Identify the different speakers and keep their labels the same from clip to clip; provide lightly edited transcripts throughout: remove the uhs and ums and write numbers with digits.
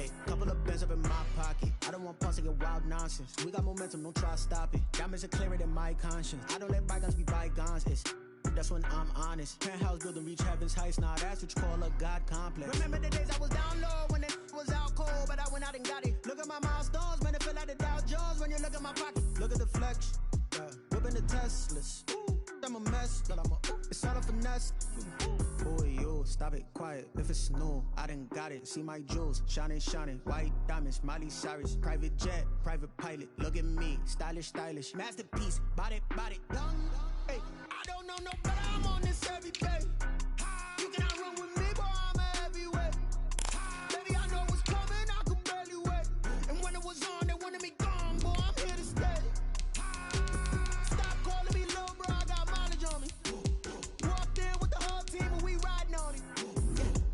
Speaker 1: Hey, couple of bands up in my pocket. I don't want pause to get wild nonsense. We got momentum, don't try to stop it. Diamonds are clearer than my conscience. I don't let bygones be bygones. That's when I'm honest. Penthouse building reach heaven's heights. Now that's what you call a God complex. Remember the days I was down low when it was out cold, but I went out and got it. Look at my milestones, man, it feel like the Dow Jones when you look at my pocket. Look at the flex, whipping the Teslas. I'm a mess, but it's all a finesse. Boy, you stop it, quiet. If it's new, I done got it. See my jewels, shining, white diamonds, Miley Cyrus, private jet, private pilot. Look at me, stylish, masterpiece, body, young. Hey, I don't know no better. I'm on this every day. You cannot run with me, boy. I'm a heavyweight. Baby, I know what's coming. I could barely wait. And when it was on, they wanted me gone, boy. I'm here to stay. Stop calling me little bro. I got mileage on me. Walked in with the whole team and we riding on it.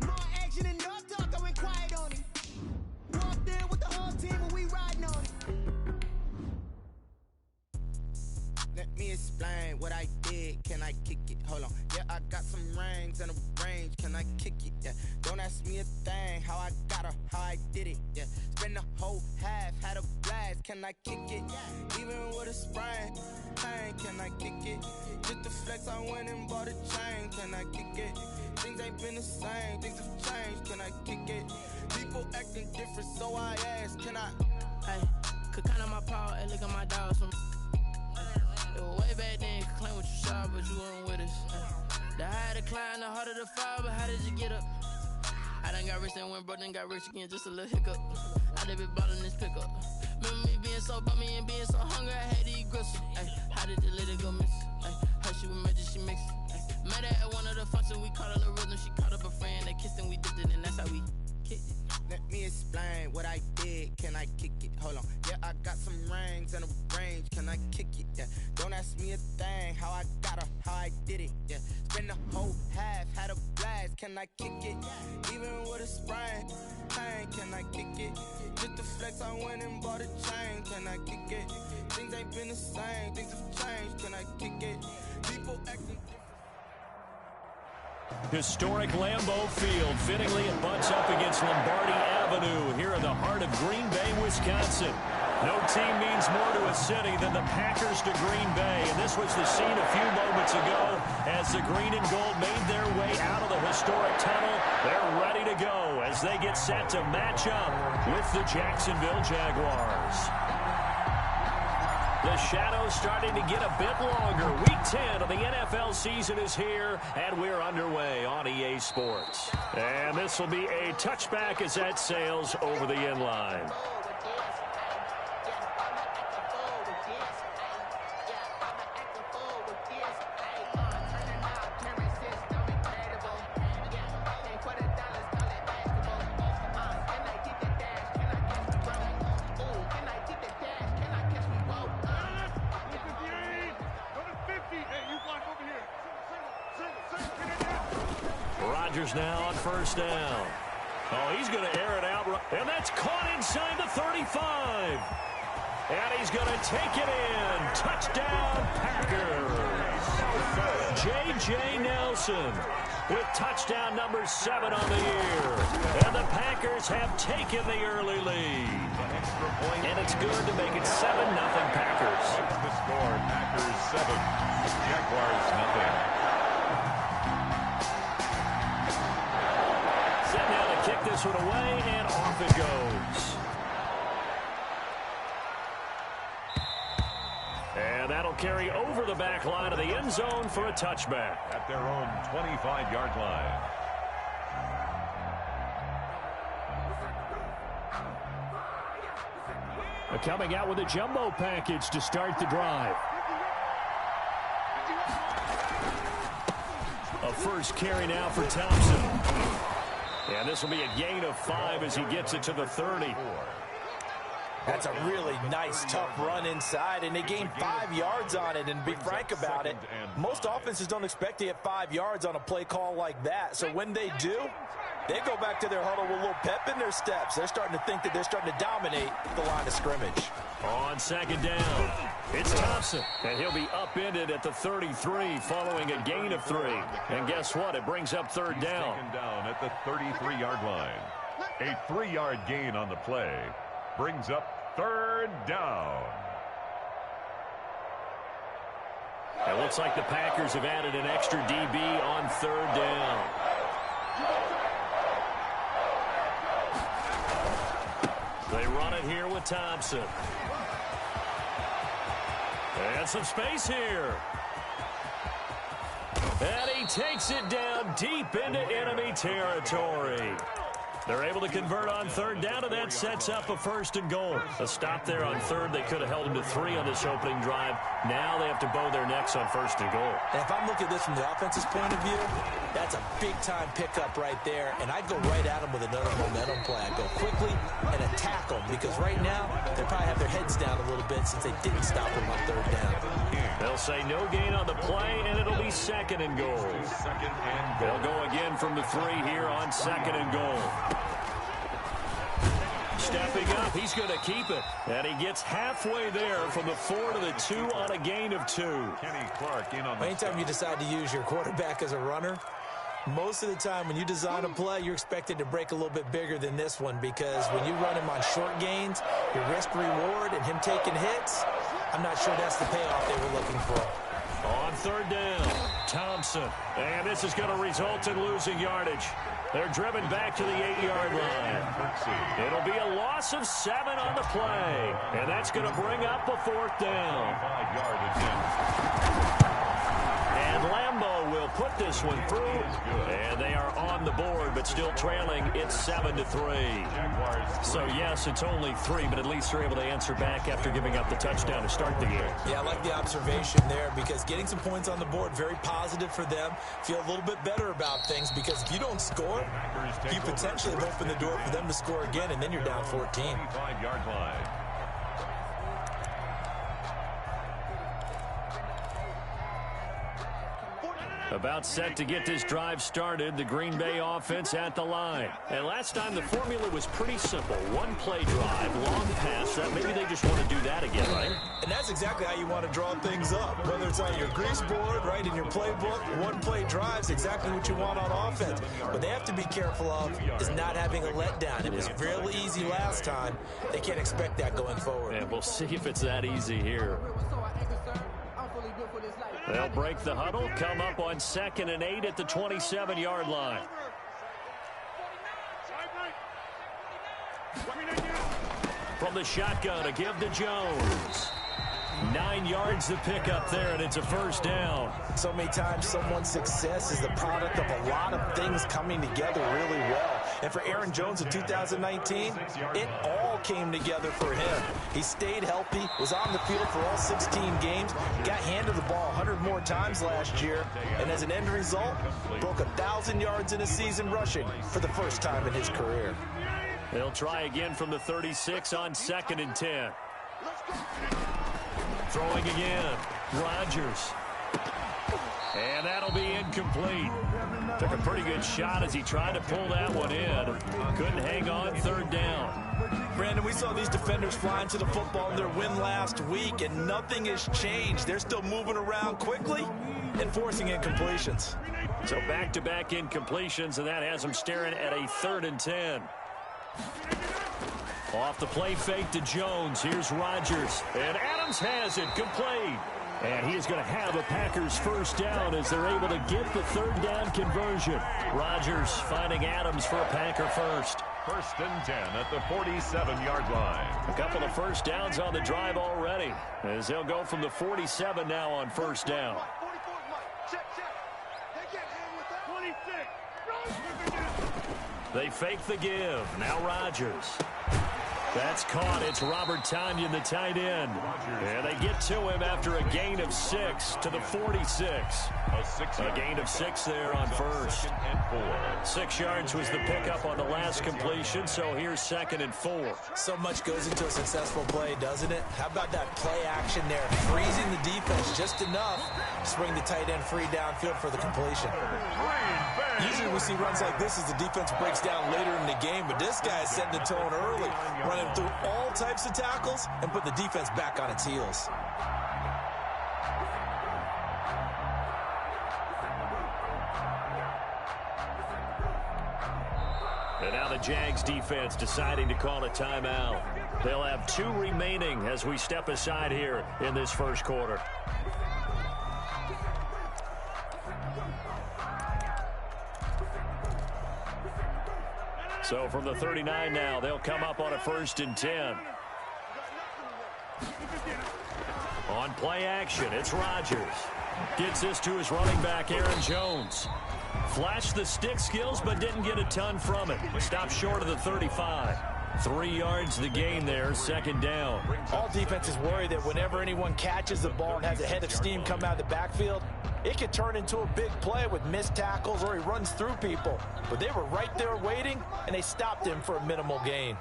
Speaker 1: More action and no talk. I went quiet on it. Walked in with the whole team and we riding on it. Let me explain what I did. Can I kick it? Hold on. Yeah, I got some rings and a range. Can I kick it? Yeah. Don't ask me a thing. How I got her, how I did it. Yeah. Spend the whole half, had a blast. Can I kick it? Even with a sprain. Pain, can I kick it? Just the flex, I went and bought a chain. Can I kick it? Things ain't been the same. Things have changed. Can I kick it? People acting different, so I ask. Can I?
Speaker 2: Hey, could count on my power and look at my dogs from. It was way back then, you could claim what you saw, but you weren't with us. The higher the climb, the harder the fall, but how did you get up? I done got rich and went broke, then got rich again, just a little hiccup. I done been ballin' this pickup. Remember me being so bummy and being so hungry, I had to eat gristle. How did the lady go miss? How she was magic, she mixed. Met her at one of the functions, we caught her the rhythm, she caught up a friend, they kissed and we dipped it, and that's how we kicked it.
Speaker 1: Let me explain what I did. Can I kick it? Hold on. Yeah, I got some rings and a range. Can I kick it? Yeah. Don't ask me a thing. How I got her, how I did it. Yeah. Spend the whole half, had a blast. Can I kick it? Even with a sprain. Pain, can I kick it? Just the flex, I went and bought a chain. Can I kick it? Things ain't been the same. Things have changed. Can I kick it? People acting different.
Speaker 3: Historic Lambeau Field. Fittingly, it butts up against Lombardi Avenue here in the heart of Green Bay, Wisconsin. No team means more to a city than the Packers to Green Bay, and this was the scene a few moments ago as the green and gold made their way out of the historic tunnel. They're ready to go as they get set to match up with the Jacksonville Jaguars. The shadow's starting to get a bit longer. Week 10 of the NFL season is here, and we're underway on EA Sports. And this will be a touchback as that sails over the end line. Now on first down. Oh, he's going to air it out. And that's caught inside the 35. And he's going to take it in. Touchdown, Packers. J.J. Nelson with touchdown number 7 on the year. And the Packers have taken the early lead. And it's good to make it 7-0 Packers.
Speaker 4: The score, Packers 7, Jaguars nothing.
Speaker 3: Kick this one away, and off it goes. And that'll carry over the back line of the end zone for a touchback.
Speaker 4: At their own 25-yard line.
Speaker 3: Coming out with a jumbo package to start the drive. A first carry now for Thompson. And this will be a gain of 5 as he gets it to the 30.
Speaker 5: That's a really nice, tough run inside, and they gained 5 yards on it. And be frank about it, most offenses don't expect to get 5 yards on a play call like that. So when they do, they go back to their huddle with a little pep in their steps. They're starting to think that they're starting to dominate the line of scrimmage.
Speaker 3: On second down, it's Thompson, and he'll be upended at the 33 following a gain of 3. And guess what? It brings up third down.
Speaker 4: Taken down at the 33-yard line. A 3-yard gain on the play brings up 3rd down.
Speaker 3: It looks like the Packers have added an extra DB on 3rd down. They run it here with Thompson. And some space here. And he takes it down deep into enemy territory. They're able to convert on 3rd down, and that sets up a 1st and goal. A stop there on 3rd. They could have held him to 3 on this opening drive. Now they have to bow their necks on 1st and goal.
Speaker 5: And if I'm looking at this from the offense's point of view, that's a big-time pickup right there. And I'd go right at them with another momentum play. I'd go quickly and attack them, because right now they probably have their heads down a little bit since they didn't stop them on 3rd down.
Speaker 3: They'll say no gain on the play, and it'll be 2nd and goal. They'll go again from the 3 here on 2nd and goal. Stepping up, he's going to keep it. And he gets halfway there from the 4 to the 2 on a gain of 2.
Speaker 5: Anytime you decide to use your quarterback as a runner, most of the time when you design a play, you're expected to break a little bit bigger than this one, because when you run him on short gains, your risk-reward and him taking hits, I'm not sure that's the payoff they were looking for.
Speaker 3: On 3rd down, Thompson. And this is going to result in losing yardage. They're driven back to the 8-yard line. It'll be a loss of 7 on the play. And that's going to bring up a 4th down. And Lambeau will put this one through. And they are on the board, but still trailing. It's 7-3. So, yes, it's only 3, but at least they're able to answer back after giving up the touchdown to start the game.
Speaker 5: Yeah, I like the observation there, because getting some points on the board, very positive for them. Feel a little bit better about things, because if you don't score, you potentially have opened the door for them to score again, and then you're down 14.
Speaker 4: 5-yard line.
Speaker 3: About set to get this drive started, the Green Bay offense at the line. And last time the formula was pretty simple. 1-play drive, long pass. Maybe they just want to do that again, right?
Speaker 5: And that's exactly how you want to draw things up. Whether it's on your grease board, right, in your playbook, 1-play drive's exactly what you want on offense. What they have to be careful of is not having a letdown. It was real easy last time. They can't expect that going forward.
Speaker 3: And we'll see if it's that easy here. They'll break the huddle, come up on 2nd and 8 at the 27-yard line. From the shotgun, a give to Jones. 9 yards to pick up there, and it's a 1st down.
Speaker 5: So many times someone's success is the product of a lot of things coming together really well. And for Aaron Jones in 2019, it all came together for him. He stayed healthy, was on the field for all 16 games, got handed the ball 100 more times last year, and as an end result, broke 1,000 yards in a season rushing for the first time in his career.
Speaker 3: They'll try again from the 36 on 2nd and 10. Throwing again, Rodgers. And that'll be incomplete. Took a pretty good shot as he tried to pull that one in. Couldn't hang on, 3rd down.
Speaker 5: Brandon, we saw these defenders flying to the football in their win last week, and nothing has changed. They're still moving around quickly and forcing incompletions.
Speaker 3: So back-to-back incompletions, and that has them staring at a 3rd and 10. Off the play fake to Jones. Here's Rodgers. And Adams has it. Complete. And he is going to have a Packers 1st down as they're able to get the 3rd down conversion. Rodgers finding Adams for a Packer 1st.
Speaker 4: 1st and 10 at the 47-yard line.
Speaker 3: A couple of 1st downs on the drive already, as they'll go from the 47 now on 1st down. They fake the give. Now Rodgers. That's caught. It's Robert Tonyan, the tight end. And they get to him after a gain of 6 to the 46. A gain of 6 there on 1st. 6 yards was the pickup on the last completion, so here's 2nd and 4.
Speaker 5: So much goes into a successful play, doesn't it? How about that play action there? Freezing the defense just enough to swing the tight end free downfield for the completion. Usually we see runs like this as the defense breaks down later in the game, but this guy is setting the tone early, running through all types of tackles and put the defense back on its heels.
Speaker 3: And now the Jags defense deciding to call a timeout. They'll have 2 remaining as we step aside here in this first quarter. So from the 39 now, they'll come up on a 1st and 10. On play action, it's Rodgers. Gets this to his running back, Aaron Jones. Flashed the stick skills, but didn't get a ton from it. Stopped short of the 35. 3 yards the gain there, 2nd down.
Speaker 5: All defenses worry that whenever anyone catches the ball and has a head of steam come out of the backfield, it could turn into a big play with missed tackles or he runs through people. But they were right there waiting, and they stopped him for a minimal gain.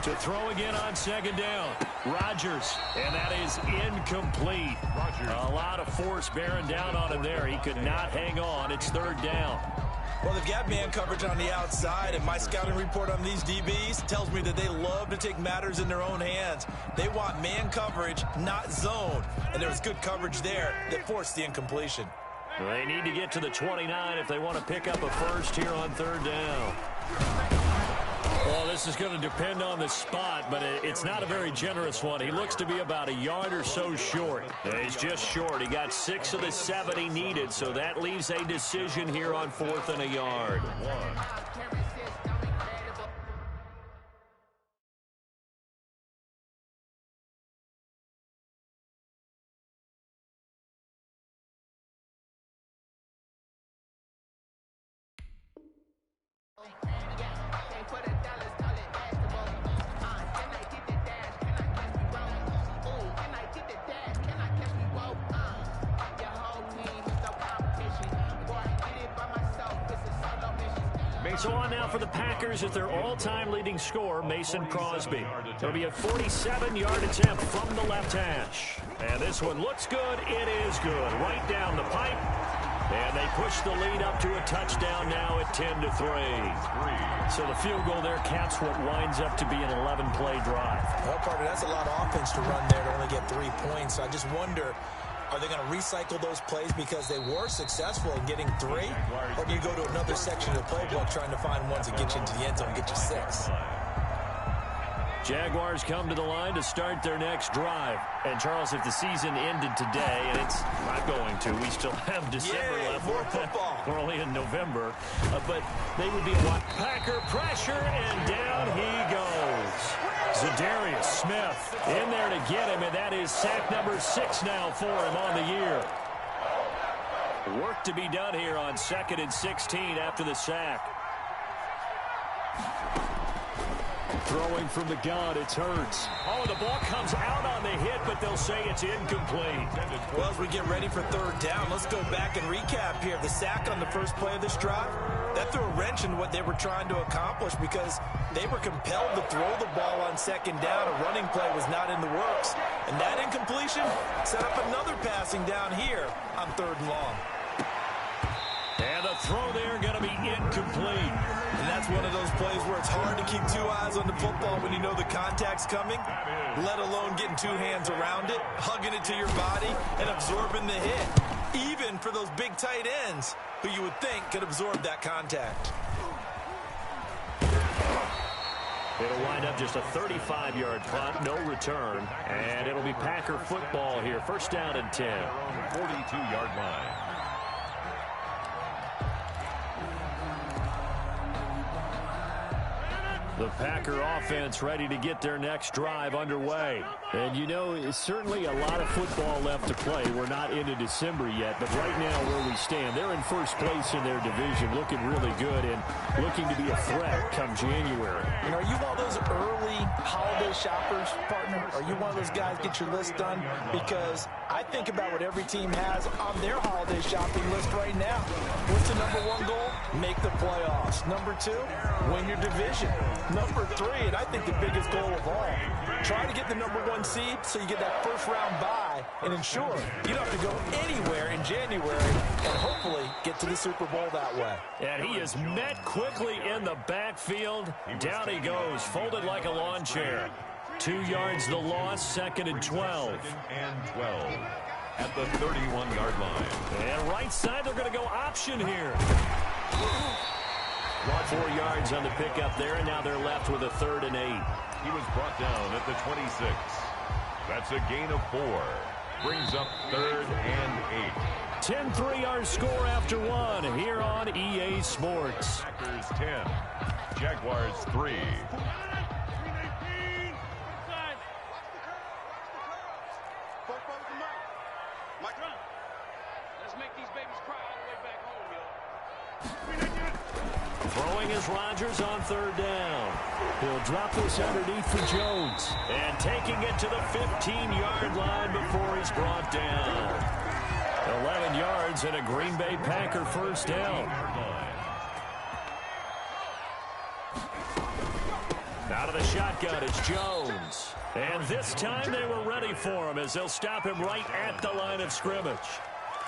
Speaker 3: To throw again on 2nd down. Rodgers, and that is incomplete. A lot of force bearing down on him there. He could not hang on. It's 3rd down.
Speaker 5: Well, they've got man coverage on the outside, and my scouting report on these DBs tells me that they love to take matters in their own hands. They want man coverage, not zone. And there was good coverage there that forced the incompletion.
Speaker 3: They need to get to the 29 if they want to pick up a first here on 3rd down. Well, this is going to depend on the spot, but it's not a very generous one. He looks to be about a yard or so short. He's just short. He got 6 of the 7 he needed, so that leaves a decision here on 4th and a yard. So on now for the Packers at their all-time leading scorer, Mason Crosby. It'll be a 47-yard attempt from the left hash. And this one looks good. It is good. Right down the pipe. And they push the lead up to a touchdown now at 10-3. So the field goal there caps what winds up to be an 11-play drive.
Speaker 5: Well, partner, that's a lot of offense to run there to only get 3 points. I just wonder, are they going to recycle those plays because they were successful in getting 3? Or do you go to another section of the playbook trying to find ones that get you into the end zone and get you 6?
Speaker 3: Jaguars come to the line to start their next drive. And, Charles, if the season ended today, and it's not going to, we still have December left.
Speaker 5: More football.
Speaker 3: We're only in November. But they would be what? Packer pressure, and down he goes. Zadarius Smith in there to get him, and that is sack number 6 now for him on the year. Work to be done here on 2nd and 16 after the sack. Throwing from the gun, it's Hurts. Oh, the ball comes out on the hit, but they'll say it's incomplete.
Speaker 5: Well, as we get ready for 3rd down, let's go back and recap here. The sack on the first play of this drive, that threw a wrench in what they were trying to accomplish because they were compelled to throw the ball on 2nd down. A running play was not in the works. And that incompletion set up another passing down here on 3rd and long.
Speaker 3: And the throw there going to be incomplete.
Speaker 5: And that's one of those plays where it's hard to keep 2 eyes on the football when you know the contact's coming, let alone getting 2 hands around it, hugging it to your body, and absorbing the hit. Even for those big tight ends who you would think could absorb that contact.
Speaker 3: It'll wind up just a 35-yard punt, no return. And it'll be Packer football here. 1st down and 10.
Speaker 4: 42-yard line.
Speaker 3: The Packer offense ready to get their next drive underway. And, you know, it's certainly a lot of football left to play. We're not into December yet, but right now where we stand, they're in 1st place in their division, looking really good and looking to be a threat come January.
Speaker 5: And are you one of those early holiday shoppers, partner? Are you one of those guys get your list done? Because I think about what every team has on their holiday shopping list right now. What's the number 1 goal? Make the playoffs. Number 2, win your division. Number 3, and I think the biggest goal of all, try to get the number 1 seed so you get that 1st round bye and ensure you don't have to go anywhere in January and hopefully get to the Super Bowl that way.
Speaker 3: And he is met quickly in the backfield. Down he goes, folded like a lawn chair. 2 yards the loss, 2nd and 12.
Speaker 4: 2nd and 12 at the 31-yard line.
Speaker 3: And right side, they're going to go option here. 4 yards on the pickup there, and now they're left with a 3rd and 8.
Speaker 4: He was brought down at the 26. That's a gain of 4. Brings up 3rd and 8.
Speaker 3: 10-3 our score after 1 here on EA Sports.
Speaker 4: Packers 10, Jaguars 3.
Speaker 3: Throwing is Rodgers on 3rd down. He'll drop this underneath for Jones. And taking it to the 15-yard line before he's brought down. 11 yards and a Green Bay Packer 1st down. Out of the shotgun, it's Jones. And this time they were ready for him as they'll stop him right at the line of scrimmage.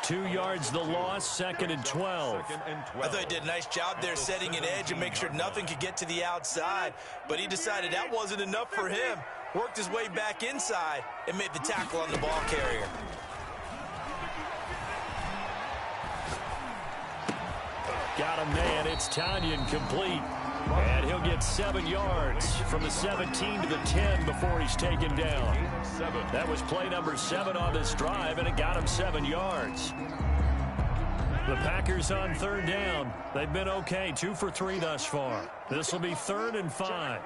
Speaker 3: 2 yards the loss, 2nd and 12.
Speaker 5: I thought he did a nice job there setting an edge and make sure nothing could get to the outside. But he decided that wasn't enough for him. Worked his way back inside and made the tackle on the ball carrier.
Speaker 3: Got a man. It's Tanyan complete. And he'll get 7 yards from the 17 to the 10 before he's taken down. That was play number 7 on this drive, and it got him 7 yards. The Packers on 3rd down. They've been okay, 2 for 3 thus far. This will be 3rd and 5.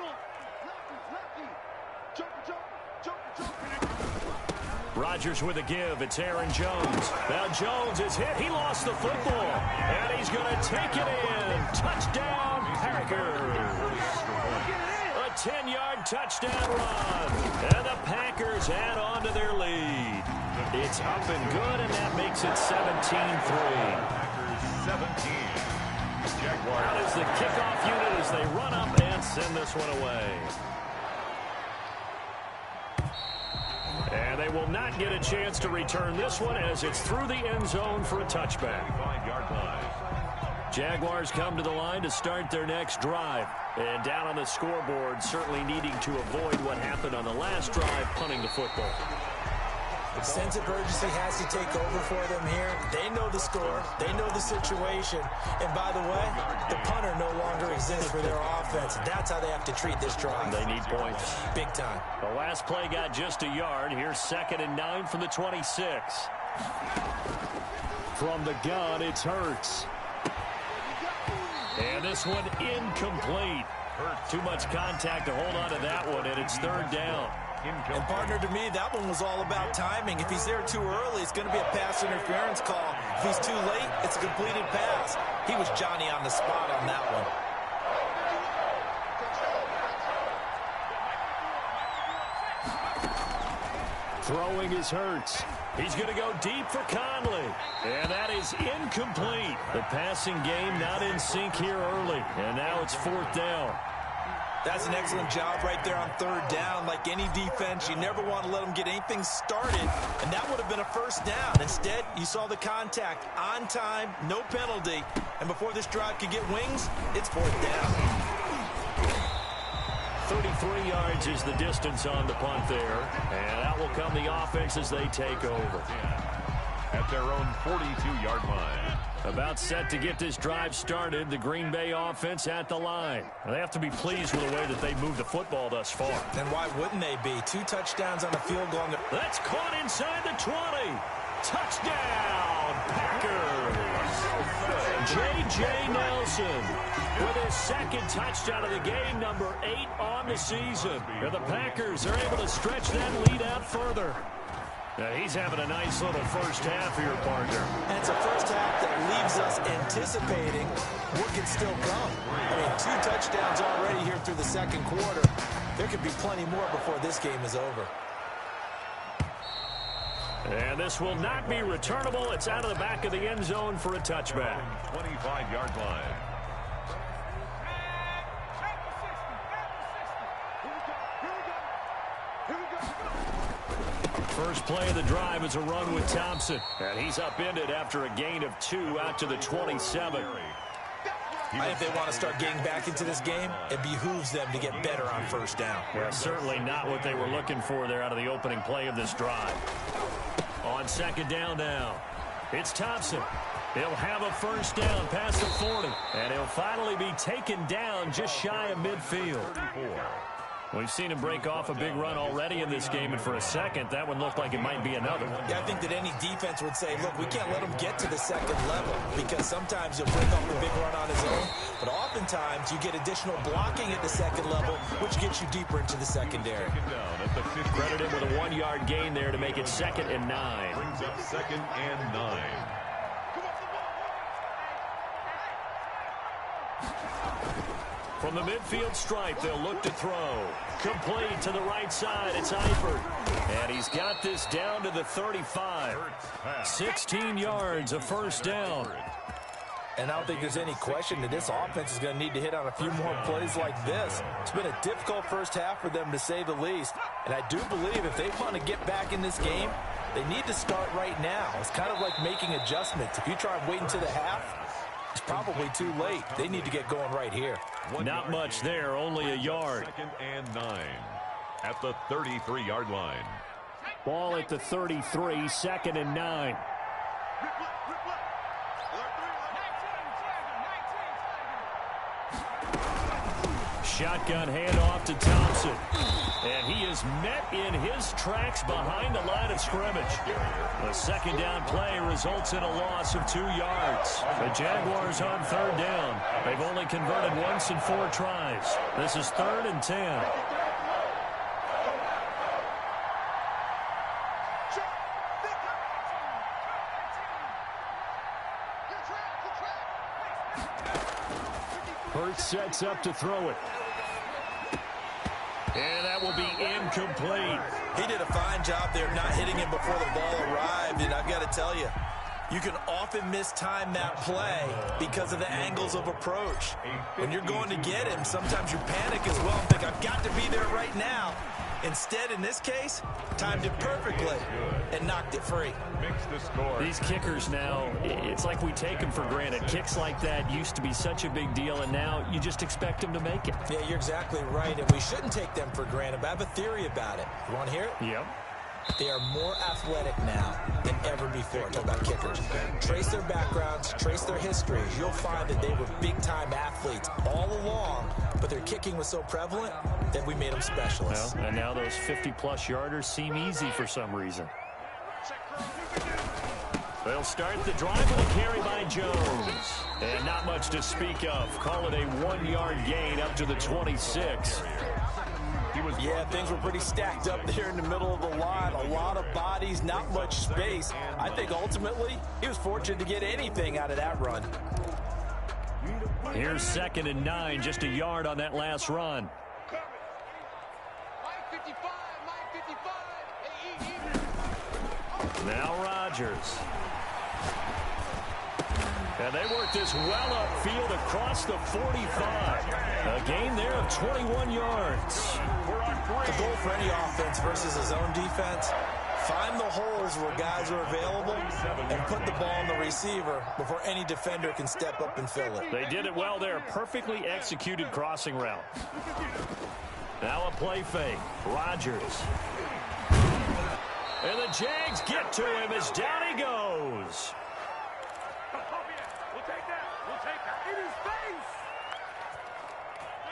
Speaker 3: Rodgers with a give. It's Aaron Jones. Now Jones is hit. He lost the football. And he's going to take it in. Touchdown, Packers. A 10-yard touchdown run. And the Packers add on to their lead. It's up and good, and that makes it 17-3.
Speaker 4: Packers 17. Jaguars.
Speaker 3: Out is the kickoff unit as they run up and send this one away. And they will not get a chance to return this one as it's through the end zone for a touchback.
Speaker 4: 5-yard line.
Speaker 3: Jaguars come to the line to start their next drive. And down on the scoreboard, certainly needing to avoid what happened on the last drive, punting the football.
Speaker 5: The sense of urgency has to take over for them here. They know the score. They know the situation. And by the way, the punter no longer exists for their offense. That's how they have to treat this drive.
Speaker 3: They need points.
Speaker 5: Big time.
Speaker 3: The last play got just a yard. Here's 2nd and 9 from the 26. From the gun, it's Hurts. And this one incomplete. Too much contact to hold on to that one, and it's 3rd down.
Speaker 5: And partner, to me, that one was all about timing. If he's there too early, it's going to be a pass interference call. If he's too late, it's a completed pass. He was Johnny on the spot on that one.
Speaker 3: Throwing is Hurts. He's going to go deep for Conley. And that is incomplete. The passing game not in sync here early. And now it's 4th down.
Speaker 5: That's an excellent job right there on 3rd down. Like any defense, you never want to let them get anything started, and that would have been a 1st down. Instead, you saw the contact on time, no penalty, and before this drive could get wings, it's 4th down.
Speaker 3: 33 yards is the distance on the punt there, and out will come the offense as they take over.
Speaker 4: At their own 42-yard line.
Speaker 3: About set to get this drive started, the Green Bay offense at the line. They have to be pleased with the way that they moved the football thus far.
Speaker 5: And why wouldn't they be? 2 touchdowns on the field goal.
Speaker 3: That's caught inside the 20. Touchdown, Packers. J.J. Nelson with his 2nd touchdown of the game, number 8 on the season. And the Packers are able to stretch that lead out further. Now he's having a nice little first half here, partner.
Speaker 5: And it's a first half that leaves us anticipating what can still come. I mean, 2 touchdowns already here through the 2nd quarter. There could be plenty more before this game is over.
Speaker 3: And this will not be returnable. It's out of the back of the end zone for a touchback.
Speaker 4: 25-yard line.
Speaker 3: First play of the drive is a run with Thompson. And he's upended after a gain of 2 out to the 27.
Speaker 5: I think they want to start getting back into this game. It behooves them to get better on 1st down.
Speaker 3: Yeah, certainly not what they were looking for there out of the opening play of this drive. On 2nd down now, it's Thompson. He'll have a first down past the 40. And he'll finally be taken down just shy of midfield.
Speaker 4: 34.
Speaker 3: We've seen him break off a big run already in this game, and for a second, that one looked like it might be another.
Speaker 5: Yeah, I think that any defense would say, look, we can't let him get to the second level, because sometimes he'll break off the big run on his own, but oftentimes you get additional blocking at the second level, which gets you deeper into the secondary.
Speaker 3: Credit him with a 1-yard gain there to make it 2nd and 9.
Speaker 4: Brings up 2nd and 9.
Speaker 3: From the midfield stripe, they'll look to throw. Complete to the right side. It's Eifert. And he's got this down to the 35. 16 yards, a first down.
Speaker 5: And I don't think there's any question that this offense is going to need to hit on a few more plays like this. It's been a difficult first half for them, to say the least. And I do believe if they want to get back in this game, they need to start right now. It's kind of like making adjustments. If you try and wait until the half, it's probably too late. They need to get going right here.
Speaker 3: Not much there, only a yard.
Speaker 4: 2nd and 9 at the 33-yard line.
Speaker 3: Ball at the 33, 2nd and 9. Shotgun handoff to Thompson. And he is met in his tracks behind the line of scrimmage. The second down play results in a loss of 2 yards. The Jaguars on 3rd down. They've only converted once in 4 tries. This is 3rd and 10. Hurts sets up to throw it. And that will be incomplete.
Speaker 5: He did a fine job there not hitting him before the ball arrived. And I've got to tell you, you can often mistime that play because of the angles of approach. When you're going to get him, sometimes you panic as well and think, I've got to be there right now. Instead, in this case, timed it perfectly and knocked it free.
Speaker 4: Makes the score.
Speaker 3: These kickers now, it's like we take them for granted. Kicks like that used to be such a big deal, and now you just expect them to make it.
Speaker 5: Yeah, you're exactly right, and we shouldn't take them for granted, but I have a theory about it. You want to hear it?
Speaker 3: Yep.
Speaker 5: They are more athletic now than ever before. Talk about kickers. Trace their backgrounds, trace their histories. You'll find that they were big-time athletes all along, but their kicking was so prevalent that we made them specialists.
Speaker 3: Well, and now those 50-plus yarders seem easy for some reason. They'll start the drive with a carry by Jones. And not much to speak of. Call it a 1-yard gain up to the 26.
Speaker 5: Yeah, things were pretty stacked up there in the middle of the line. A lot of bodies, not much space. I think ultimately he was fortunate to get anything out of that run.
Speaker 3: Here's 2nd and 9, just a yard on that last run. Now Rodgers. And they work this well upfield across the 45. A gain there of 21 yards.
Speaker 5: The goal for any offense versus his own defense, find the holes where guys are available and put the ball on the receiver before any defender can step up and fill it.
Speaker 3: They did it well there. Perfectly executed crossing route. Now a play fake. Rodgers. And the Jags get to him as down he goes.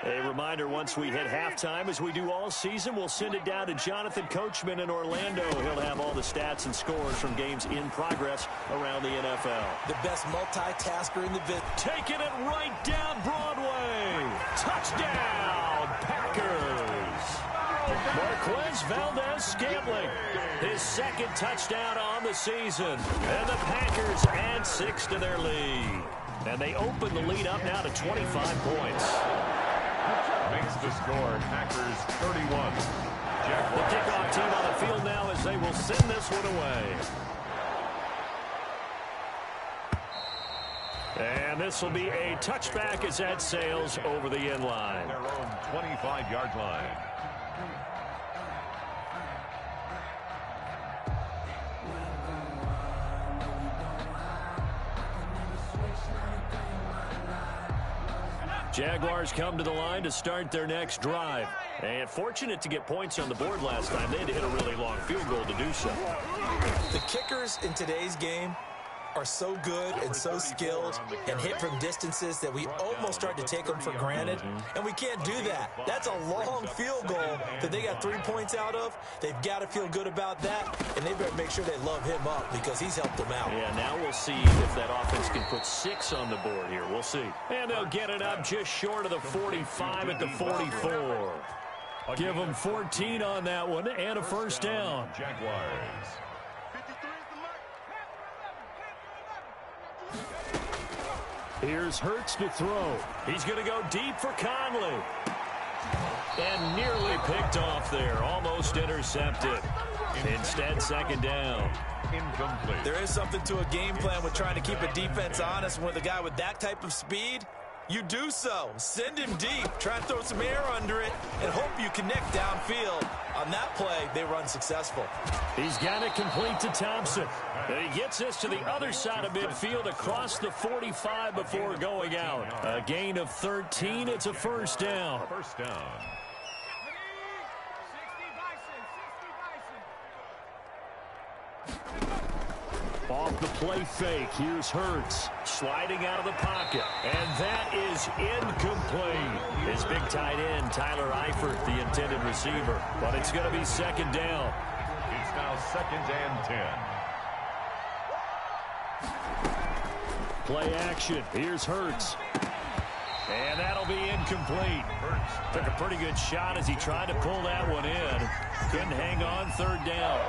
Speaker 3: A reminder, once we hit halftime, as we do all season, we'll send it down to Jonathan Coachman in Orlando. He'll have all the stats and scores from games in progress around the NFL.
Speaker 5: The best multitasker in the business.
Speaker 3: Taking it right down Broadway. Touchdown, Packers. Marquez Valdez-Scantling, his 2nd touchdown on the season. And the Packers add 6 to their lead. And they open the lead up now to 25 points.
Speaker 4: Makes the score, Packers 31.
Speaker 3: The kickoff team on the field now as they will send this one away. And this will be a touchback as that sails over the end line.
Speaker 4: Their own 25-yard line.
Speaker 3: Jaguars come to the line to start their next drive. And fortunate to get points on the board last time. They had to hit a really long field goal to do so.
Speaker 5: The kickers in today's game are so good and so skilled and hit from distances that we almost start to take them for granted, and we can't do that. That's a long field goal that they got 3 points out of. They've got to feel good about that, and they better make sure they love him up because he's helped them out.
Speaker 3: Yeah, now we'll see if that offense can put 6 on the board here. We'll see. And they'll get it up just short of the 45 at the 44. Give them 14 on that one and a first down.
Speaker 4: Jaguars.
Speaker 3: Here's Hurts to throw. He's going to go deep for Conley. And nearly picked off there. Almost intercepted. Instead, second down.
Speaker 4: Incomplete.
Speaker 5: There is something to a game plan with trying to keep a defense honest. And with a guy with that type of speed, you do so. Send him deep. Try and throw some air under it and hope you connect downfield. On that play, they run successful.
Speaker 3: He's got it complete to Thompson. And he gets this to the other side of midfield across the 45 before going out. A gain of 13. It's a first down.
Speaker 4: First down.
Speaker 3: Off the play fake, here's Hurts. Sliding out of the pocket. And that is incomplete. His big tight end, Tyler Eifert, the intended receiver. But it's going to be second down.
Speaker 4: It's now 2nd and 10.
Speaker 3: Play action. Here's Hurts. And that'll be incomplete. Hurts took a pretty good shot as he tried to pull that one in. Couldn't hang on, third down.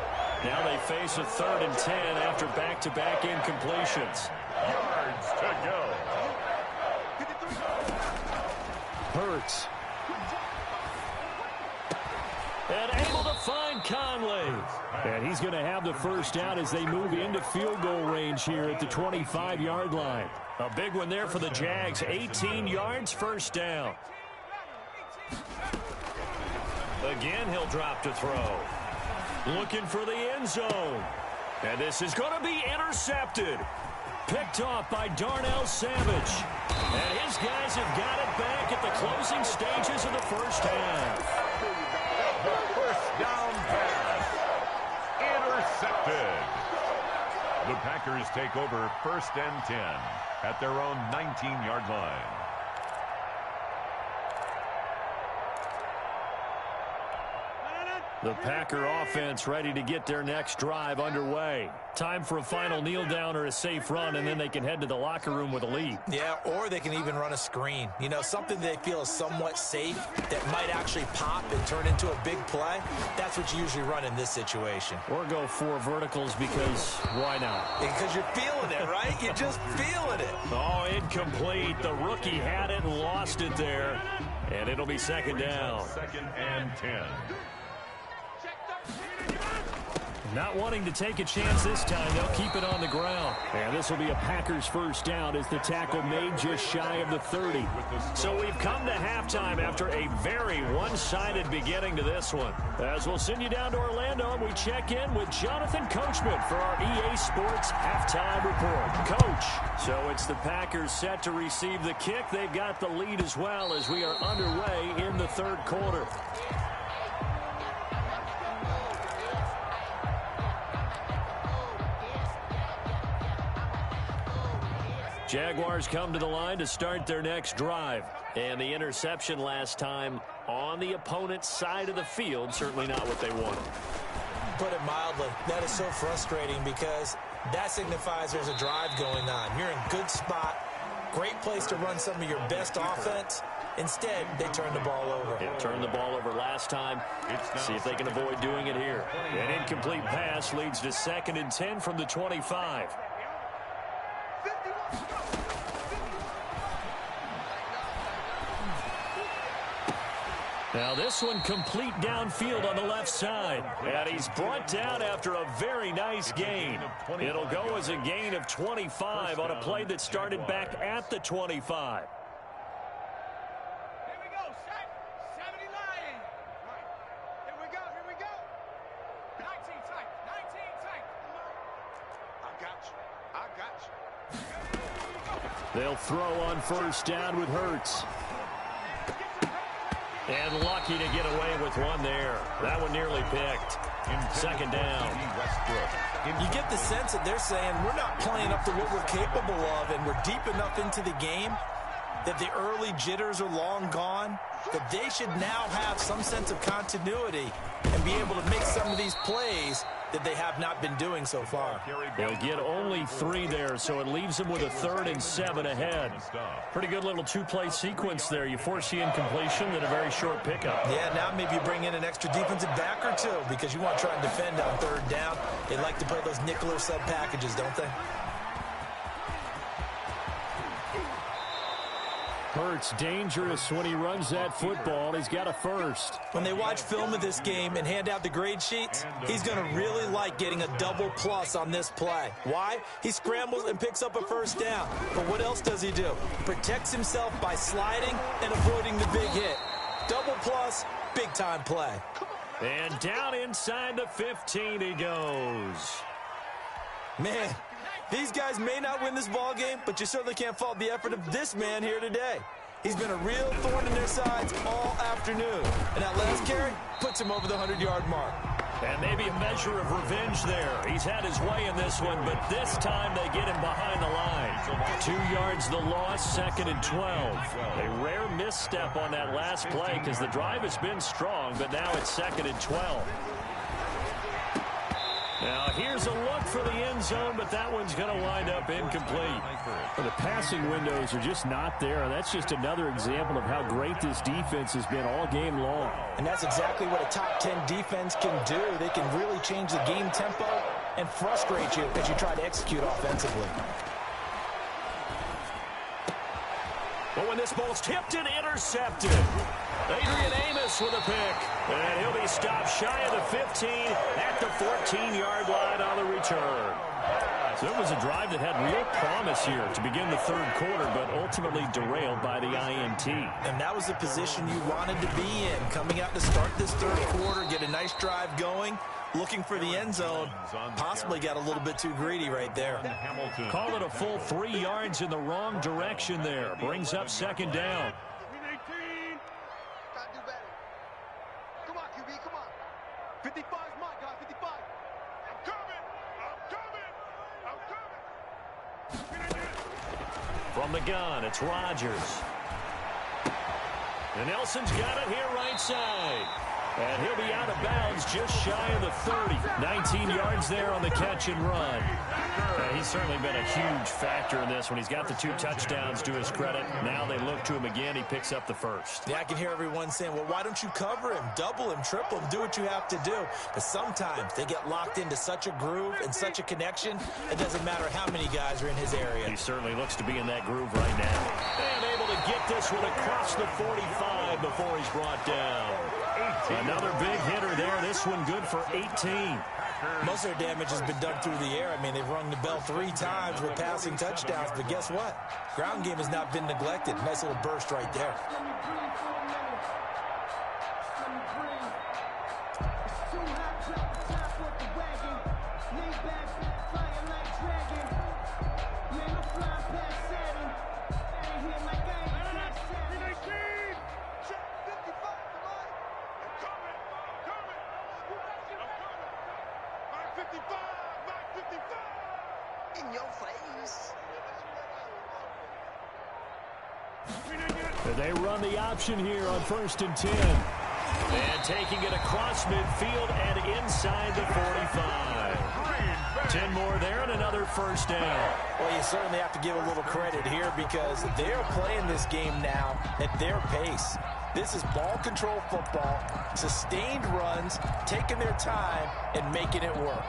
Speaker 3: Now they face a 3rd and 10 after back-to-back incompletions.
Speaker 4: Yards to go.
Speaker 3: Hurts. And able to find Conley. And he's going to have the first down as they move into field goal range here at the 25-yard line. A big one there for the Jags. 18 yards, first down. Again, he'll drop to throw. Looking for the end zone. And this is going to be intercepted. Picked off by Darnell Savage. And his guys have got it back at the closing stages of the first half.
Speaker 4: The first down pass. Intercepted. The Packers take over 1st and 10 at their own 19-yard line.
Speaker 3: The Packer offense ready to get their next drive underway. Time for a final kneel down or a safe run, and then they can head to the locker room with a lead.
Speaker 5: Yeah, or they can even run a screen. You know, something they feel is somewhat safe that might actually pop and turn into a big play. That's what you usually run in this situation.
Speaker 3: Or go 4 verticals because why not?
Speaker 5: Because you're feeling it, right? You're just feeling it.
Speaker 3: Oh, incomplete. The rookie had it and lost it there. And it'll be second down.
Speaker 4: 2nd and 10.
Speaker 3: Not wanting to take a chance this time, they'll keep it on the ground. And this will be a Packers first down as the tackle made just shy of the 30. So we've come to halftime after a very one-sided beginning to this one. As we'll send you down to Orlando, and we check in with Jonathan Coachman for our EA Sports Halftime Report. Coach, so it's the Packers set to receive the kick. They've got the lead as well as we are underway in the third quarter. Jaguars come to the line to start their next drive. And the interception last time on the opponent's side of the field, certainly not what they wanted.
Speaker 5: Put it mildly, that is so frustrating because that signifies there's a drive going on. You're in a good spot, great place to run some of your best offense. Instead, they turn the ball over.
Speaker 3: Yeah, turned the ball over last time. See if they can avoid doing it here. An incomplete pass leads to 2nd and 10 from the 25. Now this one complete downfield on the left side. And he's brought down after a very nice gain. It'll go as a gain of 25 on a play that started back at the 25.
Speaker 6: Here we go, 70 line. Right. Here we go. 19 tight. I got you.
Speaker 3: They'll throw on first down with Hurts. And lucky to get away with one there. That one nearly picked. Second down.
Speaker 5: You get the sense that they're saying we're not playing up to what we're capable of, and we're deep enough into the game that the early jitters are long gone, that they should now have some sense of continuity and be able to make some of these plays that they have not been doing so far.
Speaker 3: They'll get only 3 there, so it leaves them with a 3rd and 7 ahead. Pretty good little 2-play sequence there. You force the incompletion, then a very short pickup.
Speaker 5: Yeah, now maybe you bring in an extra defensive back or 2 because you want to try and defend on 3rd down. They like to play those nickel or sub packages, don't they?
Speaker 3: Hurts dangerous when he runs that football. He's got a first.
Speaker 5: When they watch film of this game and hand out the grade sheets, he's going to really like getting a double plus on this play. Why? He scrambles and picks up a first down. But what else does he do? Protects himself by sliding and avoiding the big hit. Double plus, big time play.
Speaker 3: And down inside the 15 he goes.
Speaker 5: Man, these guys may not win this ball game, but you certainly can't fault the effort of this man here today. He's been a real thorn in their sides all afternoon. And that last carry puts him over the 100-yard mark.
Speaker 3: And maybe a measure of revenge there. He's had his way in this one, but this time they get him behind the line. 2 yards the loss, 2nd and 12. A rare misstep on that last play because the drive has been strong, but now it's 2nd and 12. Now, here's a look for the end zone, but that one's going to wind up incomplete.
Speaker 7: Well, the passing windows are just not there. That's just another example of how great this defense has been all game long.
Speaker 5: And that's exactly what a top 10 defense can do. They can really change the game tempo and frustrate you as you try to execute offensively.
Speaker 3: But when this ball's tipped and intercepted, Adrian Amos with a pick. And he'll be stopped shy of the 15 at the 14-yard line on the return. So it was a drive that had real promise here to begin the 3rd quarter, but ultimately derailed by the INT.
Speaker 5: And that was the position you wanted to be in, coming out to start this 3rd quarter, get a nice drive going, looking for the end zone. Possibly got a little bit too greedy right there.
Speaker 3: Call it a full 3 yards in the wrong direction there. Brings up 2nd down.
Speaker 6: Gotta do better. Come on, QB, come on. 55 is mine, guys, 55. I'm coming!
Speaker 3: From the gun, it's Rodgers. And Nelson's got it here right side. And he'll be out of bounds just shy of the 30. 19 yards there on the catch and run. He's certainly been a huge factor in this when he's got the 2 touchdowns to his credit. Now they look to him again. He picks up the first.
Speaker 5: Yeah, I can hear everyone saying, well, why don't you cover him, double him, triple him, do what you have to do. But sometimes they get locked into such a groove and such a connection, it doesn't matter how many guys are in his area.
Speaker 3: He certainly looks to be in that groove right now. And able to get this one across the 45 before he's brought down. Another big hitter there. This one good for 18.
Speaker 5: Most of their damage has been done through the air. I mean, they've rung the bell 3 times with passing touchdowns. But guess what? Ground game has not been neglected. Nice little burst right there.
Speaker 6: In your face.
Speaker 7: They run the option here on 1st and 10.
Speaker 3: And taking it across midfield and inside the 45. 10 more there and another first down.
Speaker 5: Well, you certainly have to give a little credit here because they're playing this game now at their pace. This is ball control football, sustained runs, taking their time, and making it work.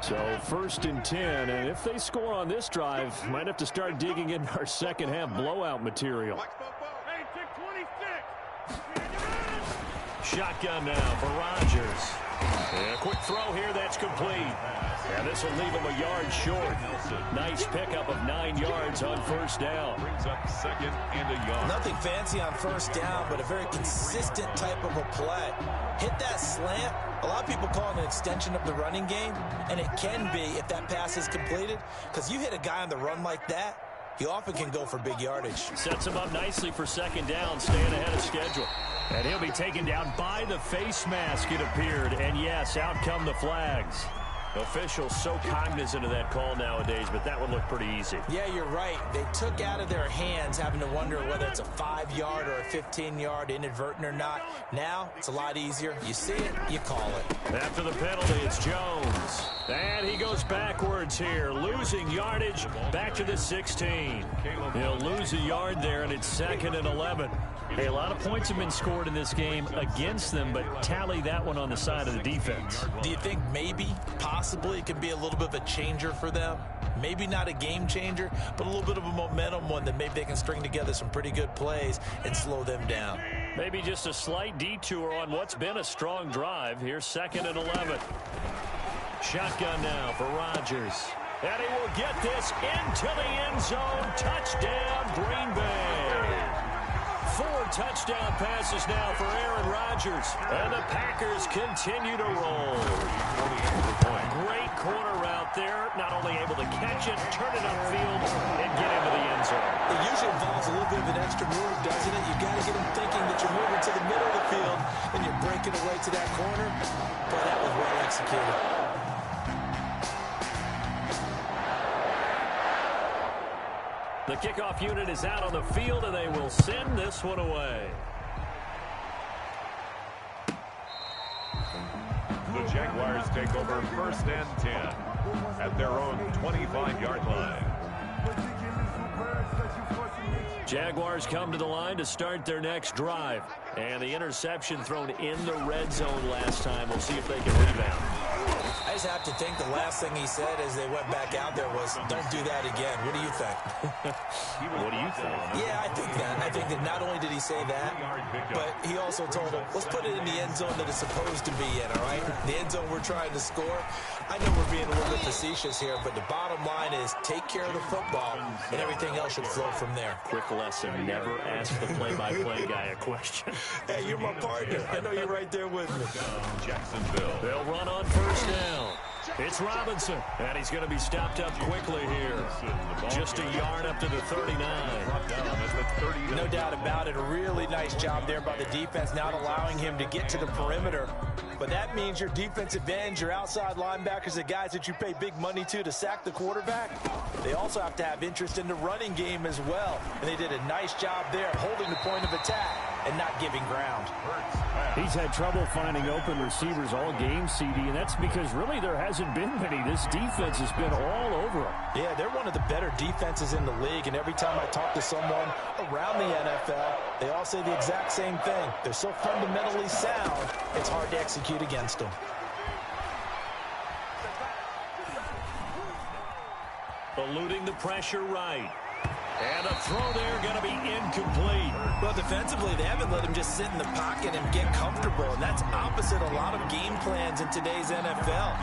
Speaker 7: So 1st and 10, and if they score on this drive, might have to start digging in our second half blowout material.
Speaker 3: Shotgun now for Rodgers. And a quick throw here, that's complete. And this will leave him a yard short. Nice pickup of 9 yards on 1st down.
Speaker 4: Brings up 2nd and a yard.
Speaker 5: Nothing fancy on 1st down, but a very consistent type of a play. Hit that slant. A lot of people call it an extension of the running game, and it can be if that pass is completed, because you hit a guy on the run like that, he often can go for big yardage.
Speaker 3: Sets him up nicely for 2nd down, staying ahead of schedule.
Speaker 7: And he'll be taken down by the face mask, it appeared. And, yes, out come the flags. Officials so cognizant of that call nowadays, but that would look pretty easy.
Speaker 5: Yeah, you're right. They took out of their hands having to wonder whether it's a 5-yard or a 15-yard inadvertent or not. Now, it's a lot easier. You see it, you call it.
Speaker 7: After the penalty, it's Jones. And he goes backwards here, losing yardage back to the 16. He'll lose a yard there, and it's 2nd and 11. Hey, a lot of points have been scored in this game against them, but tally that one on the side of the defense.
Speaker 5: Do you think maybe, possibly, it could be a little bit of a changer for them? Maybe not a game changer, but a little bit of a momentum one that maybe they can string together some pretty good plays and slow them down.
Speaker 7: Maybe just a slight detour on what's been a strong drive. Here's 2nd and 11. Shotgun now for Rodgers. And he will get this into the end zone. Touchdown, Green Bay. 4 touchdown passes now for Aaron Rodgers. And the Packers continue to roll. Great corner route there. Not only able to catch it, turn it upfield, and get into the end zone.
Speaker 5: It usually involves a little bit of an extra move, doesn't it? You've got to get them thinking that you're moving to the middle of the field and you're breaking away to that corner. Boy, that was well executed.
Speaker 7: The kickoff unit is out on the field, and they will send this one away.
Speaker 4: The Jaguars take over 1st and 10 at their own 25-yard line.
Speaker 7: Jaguars come to the line to start their next drive. And the interception thrown in the red zone last time. We'll see if they can rebound.
Speaker 5: I just have to think the last thing he said as they went back out there was, don't do that again. What do you think?
Speaker 7: What do you think?
Speaker 5: Yeah, I think that. I think that not only did he say that, but he also told him, let's put it in the end zone that it's supposed to be in, all right? The end zone we're trying to score. I know we're being a little bit facetious here, but the bottom line is take care of the football, and everything else should flow from there.
Speaker 7: Quick lesson, never ask the play-by-play guy a question.
Speaker 5: Hey, you're my partner. I know you're right there with me.
Speaker 4: Jacksonville.
Speaker 7: They'll run on 1st down. It's Robinson, and he's going to be stopped up quickly here. Just a yard up to the 39.
Speaker 5: No doubt about it. A really nice job there by the defense, not allowing him to get to the perimeter. But that means your defensive ends, your outside linebackers, the guys that you pay big money to sack the quarterback, they also have to have interest in the running game as well. And they did a nice job there holding the point of attack and not giving ground.
Speaker 7: He's had trouble finding open receivers all game, CD, and that's because really there hasn't been many. This defense has been all over them.
Speaker 5: Yeah, they're one of the better defenses in the league, and every time I talk to someone around the NFL, they all say the exact same thing. They're so fundamentally sound, it's hard to execute against them.
Speaker 7: Eluding the pressure right. And a throw there going to be incomplete.
Speaker 5: Well, defensively, they haven't let him just sit in the pocket and get comfortable, and that's opposite a lot of game plans in today's NFL.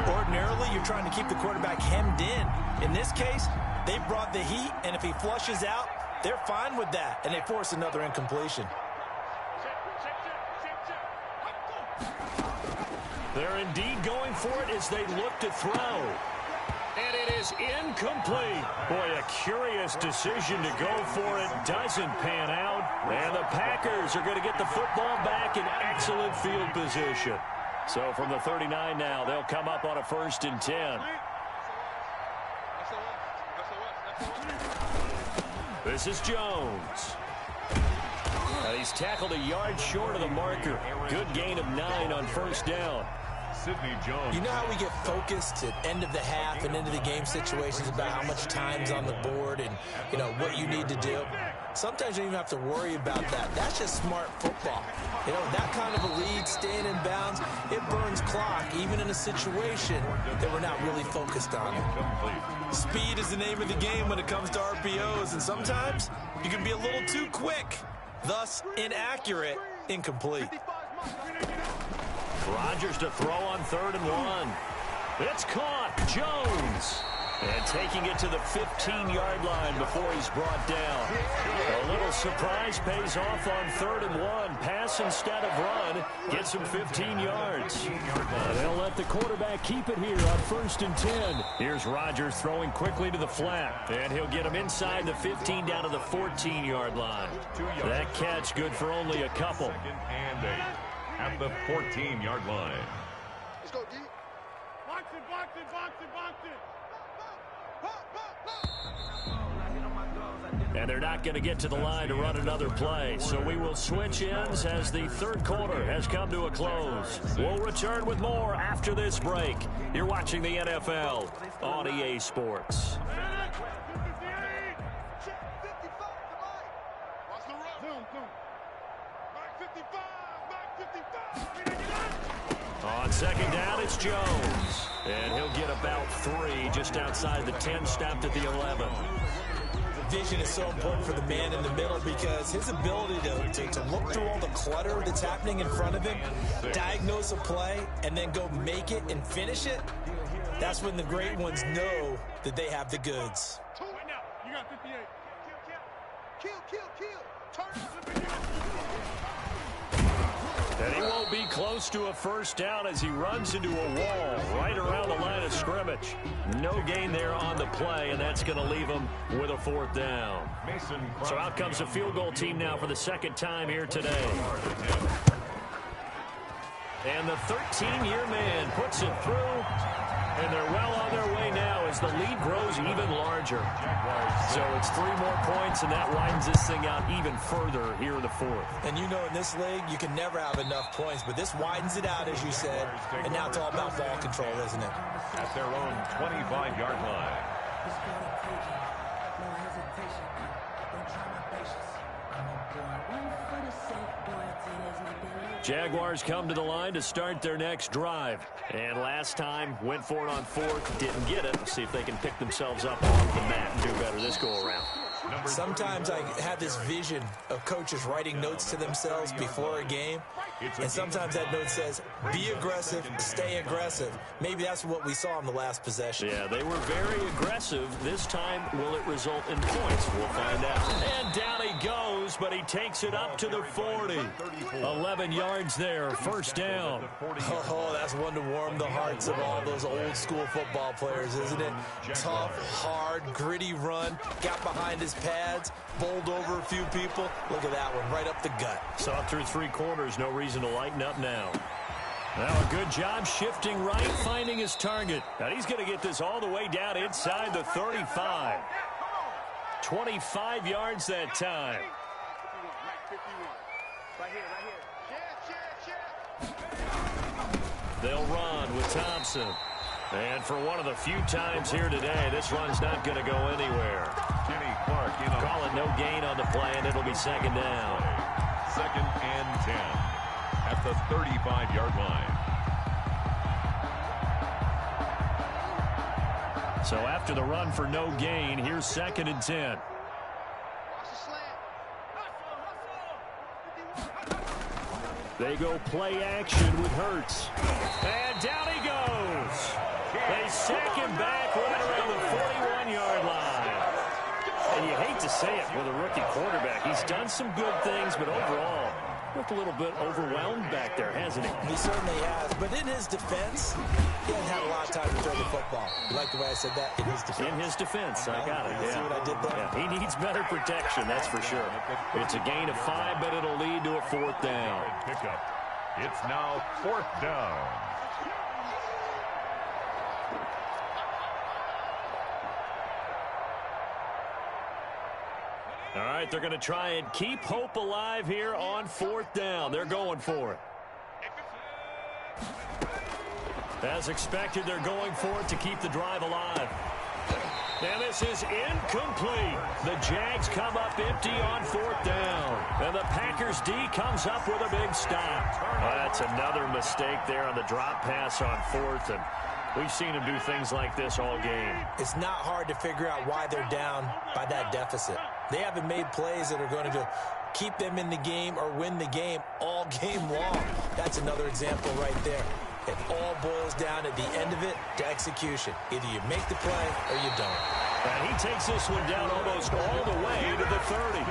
Speaker 5: Ordinarily, you're trying to keep the quarterback hemmed in. In this case, they brought the heat, and if he flushes out, they're fine with that, and they force another incompletion.
Speaker 7: They're indeed going for it as they look to throw. And it is incomplete. Boy, a curious decision to go for it. Doesn't pan out. And the Packers are going to get the football back in excellent field position. So from the 39 now, they'll come up on a 1st and 10. This is Jones. And he's tackled a yard short of the marker. Good gain of 9 on 1st down.
Speaker 5: You know how we get focused at end of the half and into the game situations about how much time's on the board and, you know, what you need to do? Sometimes you don't even have to worry about that. That's just smart football. You know, that kind of a lead, staying in bounds, it burns clock, even in a situation that we're not really focused on. Speed is the name of the game when it comes to RPOs, and sometimes you can be a little too quick, thus inaccurate, incomplete.
Speaker 7: Rodgers to throw on 3rd and 1. It's caught. Jones. And taking it to the 15-yard line before he's brought down. A little surprise pays off on 3rd and 1. Pass instead of run. Gets him 15 yards. They'll let the quarterback keep it here on 1st and 10. Here's Rodgers throwing quickly to the flat. And he'll get him inside the 15 down to the 14-yard line. That catch good for only a couple.
Speaker 4: 2nd and 8 at the 14-yard line.
Speaker 6: Let's go, D. Box it, box it, box it, box it.
Speaker 7: And they're not going to get to the line to run another play. So we will switch ends as the 3rd quarter has come to a close. We'll return with more after this break. You're watching the NFL on EA Sports. On 2nd down, it's Jones. And he'll get about 3 just outside the 10, stopped at the 11.
Speaker 5: Vision is so important for the man in the middle because his ability to look through all the clutter that's happening in front of him, diagnose a play, and then go make it and finish it, that's when the great ones know that they have the goods.
Speaker 6: Right now, you got 58. Kill. Turn up.
Speaker 7: And he won't be close to a 1st down as he runs into a wall right around the line of scrimmage. No gain there on the play, and that's going to leave him with a 4th down. So out comes the field goal team now for the 2nd time here today. And the 13-year man puts it through, and they're well on their way now as the lead grows even larger. So it's 3 more points, and that widens this thing out even further here in the 4th.
Speaker 5: And you know in this league, you can never have enough points, but this widens it out, as you said, and now it's all about ball control, isn't it?
Speaker 4: At their own 25-yard line.
Speaker 7: Jaguars come to the line to start their next drive. And last time, went for it on 4th, didn't get it. Let's see if they can pick themselves up off the mat and do better this go-around.
Speaker 5: Sometimes I have this vision of coaches writing notes to themselves before a game, and sometimes that note says, be aggressive, stay aggressive. Maybe that's what we saw in the last possession.
Speaker 7: Yeah, they were very aggressive. This time, will it result in points? We'll find out. And down he goes, but he takes it up to the 40. 11 yards there, 1st down.
Speaker 5: Oh, that's one to warm the hearts of all those old school football players, isn't it? Tough, hard, gritty run, got behind his pads, bowled over a few people. Look at that one, right up the gut.
Speaker 7: Saw through 3 quarters, no reason to lighten up now. Now a good job shifting right, finding his target. And he's going to get this all the way down inside the 35. 25 yards that time. They'll run with Thompson. And for one of the few times here today, this run's not going to go anywhere. Call it no gain on the play, and it'll be 2nd down.
Speaker 4: 2nd and 10 at the 35-yard line.
Speaker 7: So after the run for no gain, here's 2nd and 10. They go play action with Hurts. And down he goes. They sack him back right around the 41-yard line. And you hate to say it with a rookie quarterback. He's done some good things, but overall, looked a little bit overwhelmed back there, hasn't he?
Speaker 5: He certainly has. But in his defense, he hasn't had a lot of time to throw the football. You like the way I said that? In his defense.
Speaker 7: In his defense, I got it.
Speaker 5: See what I did there?
Speaker 7: Yeah, he needs better protection, that's for sure. It's a gain of 5, but it'll lead to a 4th down.
Speaker 4: Pickup. It's now 4th down.
Speaker 7: All right, they're going to try and keep hope alive here on 4th down. They're going for it. As expected, they're going for it to keep the drive alive. And this is incomplete. The Jags come up empty on 4th down. And the Packers D comes up with a big stop. That's another mistake there on the drop pass on 4th. And we've seen him do things like this all game.
Speaker 5: It's not hard to figure out why they're down by that deficit. They haven't made plays that are going to keep them in the game or win the game all game long. That's another example right there. It all boils down at the end of it to execution. Either you make the play or you don't.
Speaker 7: And he takes this one down almost all the way to the 30.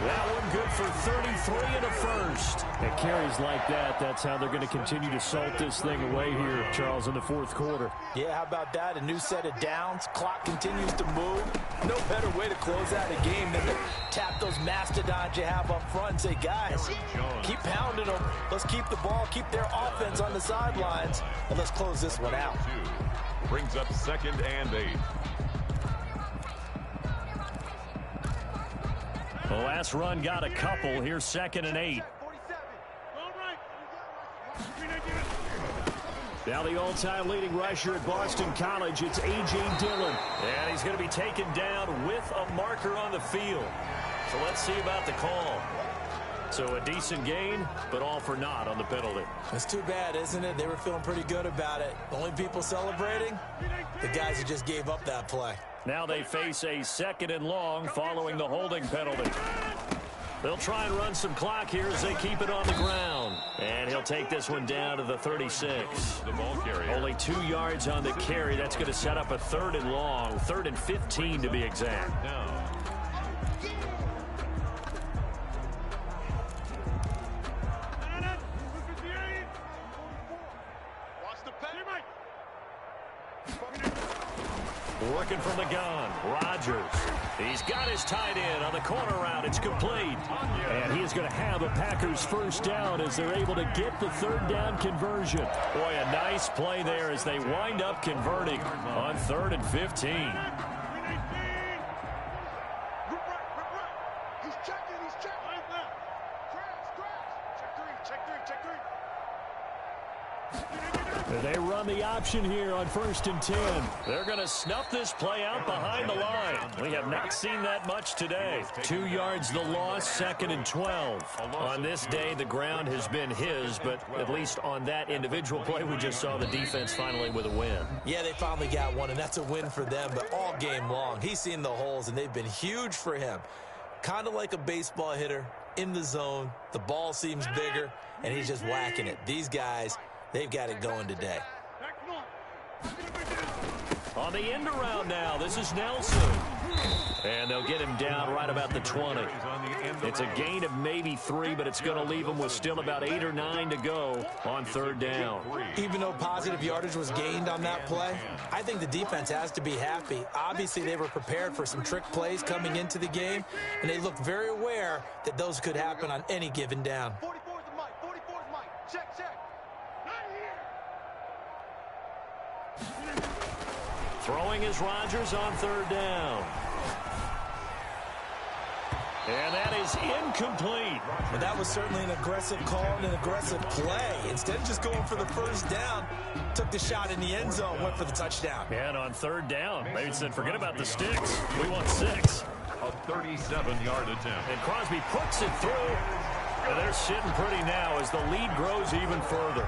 Speaker 7: That one good for 33 and a first.
Speaker 3: And carries like that, that's how they're going to continue to salt this thing away here, Charles, in the fourth quarter.
Speaker 5: Yeah, how about that? A new set of downs. Clock continues to move. No better way to close out a game than to tap those mastodons you have up front and say, guys, keep pounding them. Let's keep the ball, keep their offense on the sidelines, and let's close this one out.
Speaker 4: Brings up 2nd and 8.
Speaker 7: The last run got a couple. Here's 2nd and 8. Now the all-time leading rusher at Boston College, it's A.J. Dillon. And he's going to be taken down with a marker on the field. So let's see about the call. So a decent gain, but all for naught on the penalty.
Speaker 5: It's too bad, isn't it? They were feeling pretty good about it. The only people celebrating, the guys who just gave up that play.
Speaker 7: Now they face a 2nd and long following the holding penalty. They'll try and run some clock here as they keep it on the ground. And he'll take this one down to the 36.
Speaker 4: The ball carrier.
Speaker 7: Only 2 yards on the carry. That's going to set up a 3rd and long, 3rd and 15 to be exact.
Speaker 4: Now.
Speaker 7: Working from the gun, Rodgers. He's got his tight end on the corner route. It's complete. And he is going to have a Packers first down as they're able to get the 3rd down conversion. Boy, a nice play there as they wind up converting on 3rd and 15.
Speaker 6: He's checking. Check 3.
Speaker 7: They run the option here on 1st and 10. They're going to snuff this play out behind the line. We have not seen that much today. 2 yards the loss, 2nd and 12. On this day, the ground has been his, but at least on that individual play, we just saw the defense finally with a win.
Speaker 5: Yeah, they finally got one, and that's a win for them, but all game long, he's seen the holes, and they've been huge for him. Kind of like a baseball hitter in the zone. The ball seems bigger, and he's just whacking it. These guys, they've got it going today.
Speaker 7: On the end around now, this is Nelson. And they'll get him down right about the 20. It's a gain of maybe 3, but it's going to leave him with still about 8 or 9 to go on 3rd down.
Speaker 5: Even though positive yardage was gained on that play, I think the defense has to be happy. Obviously, they were prepared for some trick plays coming into the game, and they looked very aware that those could happen on any given down.
Speaker 6: 44's the mic. Check.
Speaker 7: Throwing is Rodgers on 3rd down. And that is incomplete.
Speaker 5: But that was certainly an aggressive call and an aggressive play. Instead of just going for the first down, took the shot in the end zone, went for the touchdown.
Speaker 7: And on 3rd down, maybe said, forget about the sticks. We want 6.
Speaker 4: A 37-yard attempt.
Speaker 7: And Crosby puts it through. And they're sitting pretty now as the lead grows even further.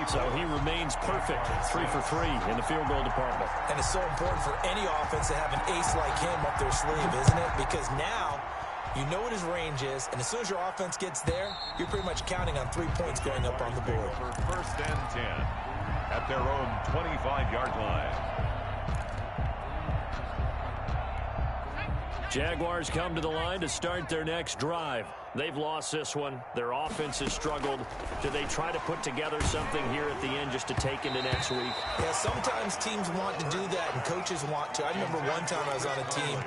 Speaker 7: So he remains perfect, 3 for 3 in the field goal department.
Speaker 5: And it's so important for any offense to have an ace like him up their sleeve, isn't it? Because now you know what his range is, and as soon as your offense gets there, you're pretty much counting on 3 points going up on the board.
Speaker 4: For 1st and 10 at their own 25-yard line.
Speaker 7: Jaguars come to the line to start their next drive. They've lost this one. Their offense has struggled. Do they try to put together something here at the end just to take into next week?
Speaker 5: Yeah, sometimes teams want to do that and coaches want to. I remember one time I was on a team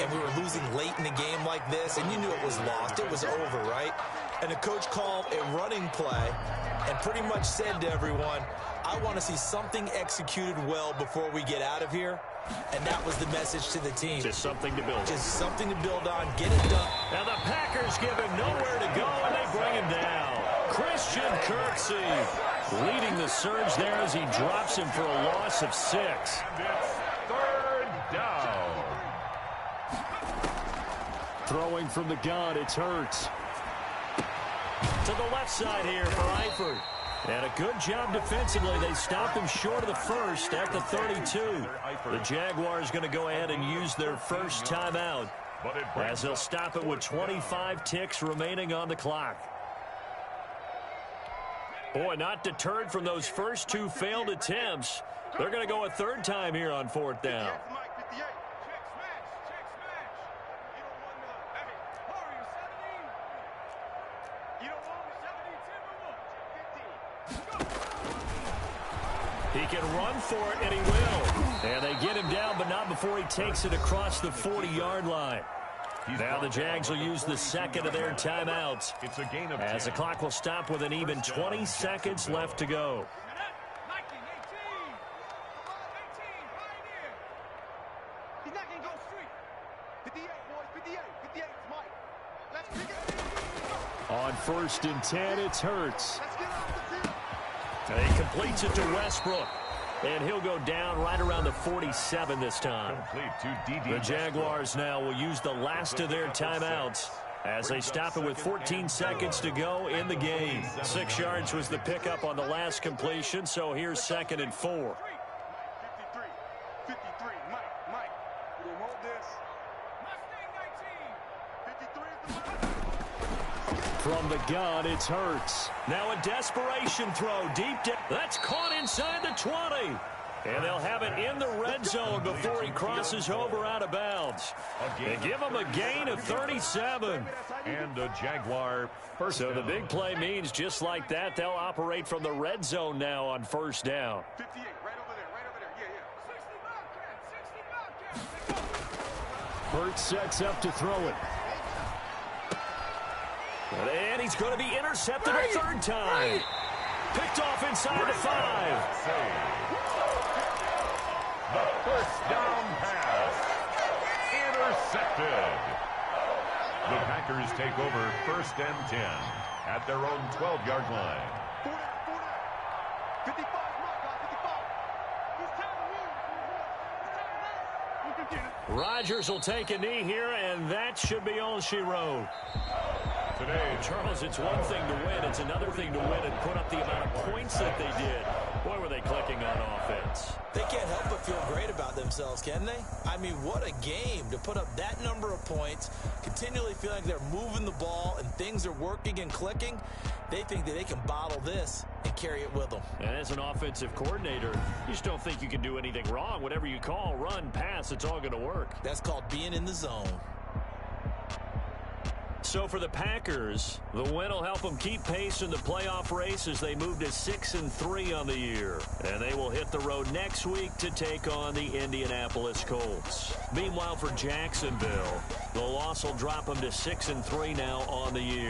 Speaker 5: and we were losing late in the game like this, and you knew it was lost. It was over, right? And the coach called a running play and pretty much said to everyone, I want to see something executed well before we get out of here. And that was the message to the team.
Speaker 7: Just something to build on.
Speaker 5: Just something to build on. Get it done.
Speaker 7: Now the Packers give him nowhere to go, and they bring him down. Christian Kirksey leading the surge there as he drops him for a loss of 6.
Speaker 4: And it's 3rd down.
Speaker 7: Throwing from the gun, it's Hurts. To the left side here for Eifert. And a good job defensively. They stopped him short of the first at the 32. The Jaguars going to go ahead and use their first timeout as they'll stop it with 25 ticks remaining on the clock. Boy, not deterred from those first two failed attempts. They're going to go a third time here on fourth down. He can run for it, and he will. And they get him down, but not before he takes it across the 40-yard line. Now the Jags will use the second of their timeouts,
Speaker 4: It's a gain of
Speaker 7: as the
Speaker 4: 10.
Speaker 7: clock will stop with an even 20 seconds left to go.
Speaker 6: He's not going to go straight. 58, boys. 58. 58. It's Mike. Let's pick it.
Speaker 7: On 1st and 10, it's Hurts.
Speaker 6: Let's get off the field.
Speaker 7: And he completes it to Westbrook. And he'll go down right around the 47 this time.
Speaker 4: Complete to D.D.
Speaker 7: The Jaguars now will use the last of their timeouts as they stop it with 14 seconds to go in the game. 6 yards was the pickup on the last completion, so here's 2nd and 4.
Speaker 6: 53. 53. Mike. We didn't hold this. Mustang 19. 53 is the
Speaker 7: From the gun, it's Hurts. Now a desperation throw deep down. That's caught inside the 20. And they'll have it in the red zone before he crosses over out of bounds. They give him a gain of 37.
Speaker 4: And a Jaguar first
Speaker 7: So the
Speaker 4: down.
Speaker 7: big play means just like that, they'll operate from the red zone now on 1st down.
Speaker 6: 58. Right over there. Yeah. 60 Bobcats.
Speaker 7: Hurts sets up to throw it. And he's going to be intercepted a third time. Picked off inside the 5.
Speaker 4: The first down pass. Intercepted. The Packers take over 1st and 10 at their own 12-yard line.
Speaker 6: 55. 55.
Speaker 7: Rodgers will take a knee here, and that should be all she wrote.
Speaker 4: Today,
Speaker 7: Charles, it's one thing to win. It's another thing to win and put up the amount of points that they did. Boy, were they clicking on offense.
Speaker 5: They can't help but feel great about themselves, can they? I mean, what a game to put up that number of points, continually feeling like they're moving the ball and things are working and clicking. They think that they can bottle this and carry it with them.
Speaker 7: And as an offensive coordinator, you just don't think you can do anything wrong. Whatever you call, run, pass, it's all going to work.
Speaker 5: That's called being in the zone.
Speaker 7: So for the Packers, the win will help them keep pace in the playoff race as they move to 6-3 on the year. And they will hit the road next week to take on the Indianapolis Colts. Meanwhile, for Jacksonville, the loss will drop them to 6-3 now on the year.